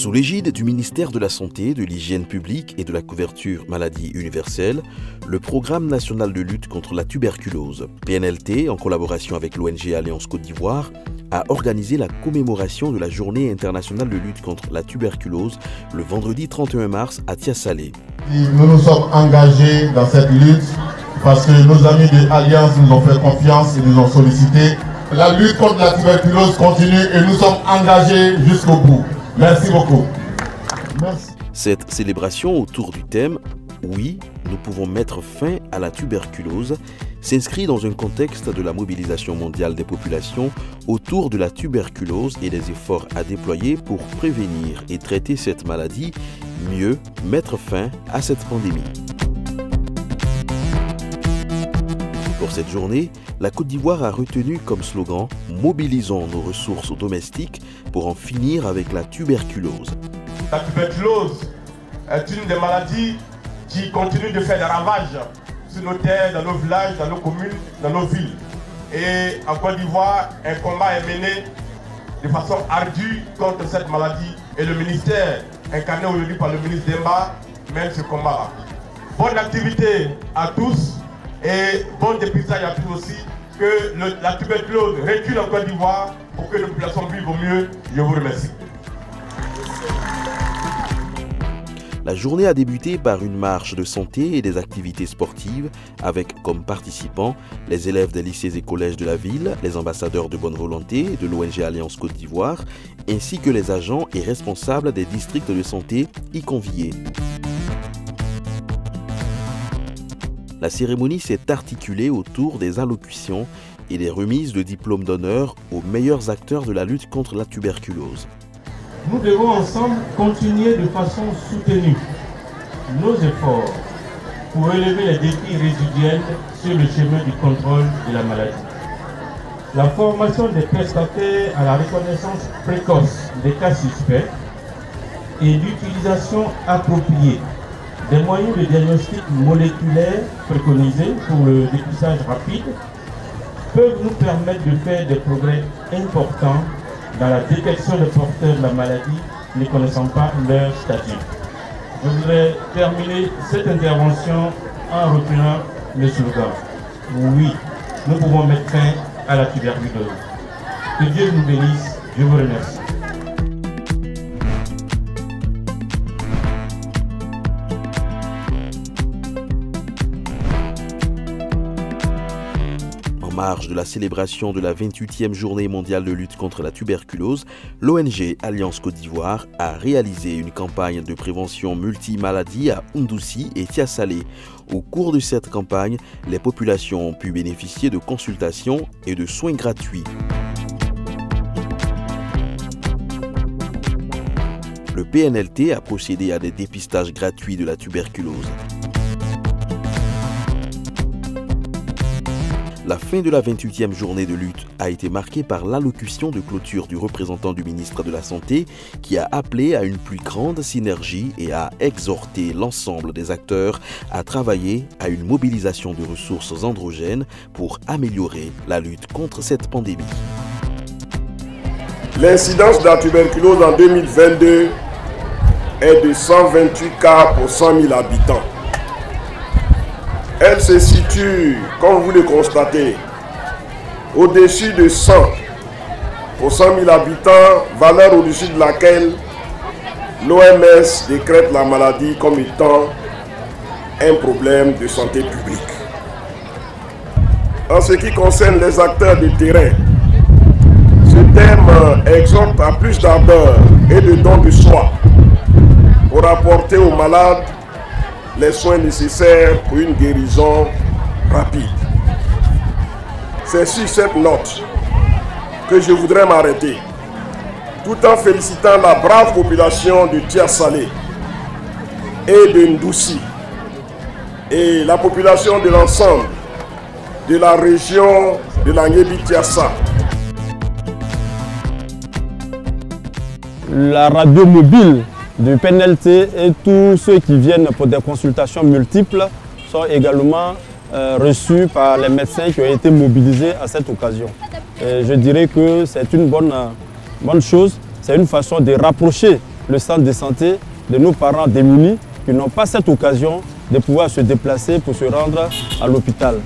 Sous l'égide du ministère de la Santé, de l'Hygiène publique et de la couverture maladie universelle, le Programme national de lutte contre la tuberculose, PNLT, en collaboration avec l'ONG Alliance Côte d'Ivoire, a organisé la commémoration de la Journée internationale de lutte contre la tuberculose le vendredi 31 mars à Tiasalé. Nous nous sommes engagés dans cette lutte parce que nos amis de l'Alliance nous ont fait confiance et nous ont sollicité. La lutte contre la tuberculose continue et nous sommes engagés jusqu'au bout. Merci beaucoup. Merci. Cette célébration autour du thème « Oui, nous pouvons mettre fin à la tuberculose » s'inscrit dans un contexte de la mobilisation mondiale des populations autour de la tuberculose et des efforts à déployer pour prévenir et traiter cette maladie, mieux mettre fin à cette pandémie. Pour cette journée, la Côte d'Ivoire a retenu comme slogan « Mobilisons nos ressources domestiques pour en finir avec la tuberculose ». La tuberculose est une des maladies qui continue de faire des ravages sur nos terres, dans nos villages, dans nos communes, dans nos villes. Et en Côte d'Ivoire, un combat est mené de façon ardue contre cette maladie. Et le ministère, incarné aujourd'hui par le ministre Demba, mène ce combat-là. Bonne activité à tous. Et bon dépistage à tous aussi, que la tuberculose recule en Côte d'Ivoire pour que les populations vivent au mieux. Je vous remercie. La journée a débuté par une marche de santé et des activités sportives avec comme participants les élèves des lycées et collèges de la ville, les ambassadeurs de bonne volonté de l'ONG Alliance Côte d'Ivoire, ainsi que les agents et responsables des districts de santé y conviés. La cérémonie s'est articulée autour des allocutions et des remises de diplômes d'honneur aux meilleurs acteurs de la lutte contre la tuberculose. Nous devons ensemble continuer de façon soutenue nos efforts pour relever les défis résiduels sur le chemin du contrôle de la maladie. La formation des prestataires à la reconnaissance précoce des cas suspects et l'utilisation appropriée des moyens de diagnostic moléculaire préconisés pour le dépistage rapide peuvent nous permettre de faire des progrès importants dans la détection des porteurs de la maladie ne connaissant pas leur statut. Je voudrais terminer cette intervention en retenant le slogan « Oui, nous pouvons mettre fin à la tuberculose ». Que Dieu nous bénisse. Je vous remercie. En marge de la célébration de la 28e journée mondiale de lutte contre la tuberculose, l'ONG Alliance Côte d'Ivoire a réalisé une campagne de prévention multimaladie à Oundoussi et Tiasalé. Au cours de cette campagne, les populations ont pu bénéficier de consultations et de soins gratuits. Le PNLT a procédé à des dépistages gratuits de la tuberculose. La fin de la 28e journée de lutte a été marquée par l'allocution de clôture du représentant du ministre de la Santé qui a appelé à une plus grande synergie et a exhorté l'ensemble des acteurs à travailler à une mobilisation de ressources androgènes pour améliorer la lutte contre cette pandémie. L'incidence de la tuberculose en 2022 est de 128 cas pour 100 000 habitants. Elle se situe, comme vous le constatez, au-dessus de 100 pour 100 000 habitants, valeur au-dessus de laquelle l'OMS décrète la maladie comme étant un problème de santé publique. En ce qui concerne les acteurs de terrain, ce thème exhorte à plus d'ardeur et de dons de soi pour apporter aux malades les soins nécessaires pour une guérison rapide. C'est sur cette note que je voudrais m'arrêter, tout en félicitant la brave population de Tiasalé et de Ndoussi et la population de l'ensemble de la région de la Nguébi-Tiassa. La radio mobile du PNLT et tous ceux qui viennent pour des consultations multiples sont également reçus par les médecins qui ont été mobilisés à cette occasion. Et je dirais que c'est une bonne chose, c'est une façon de rapprocher le centre de santé de nos parents démunis qui n'ont pas cette occasion de pouvoir se déplacer pour se rendre à l'hôpital.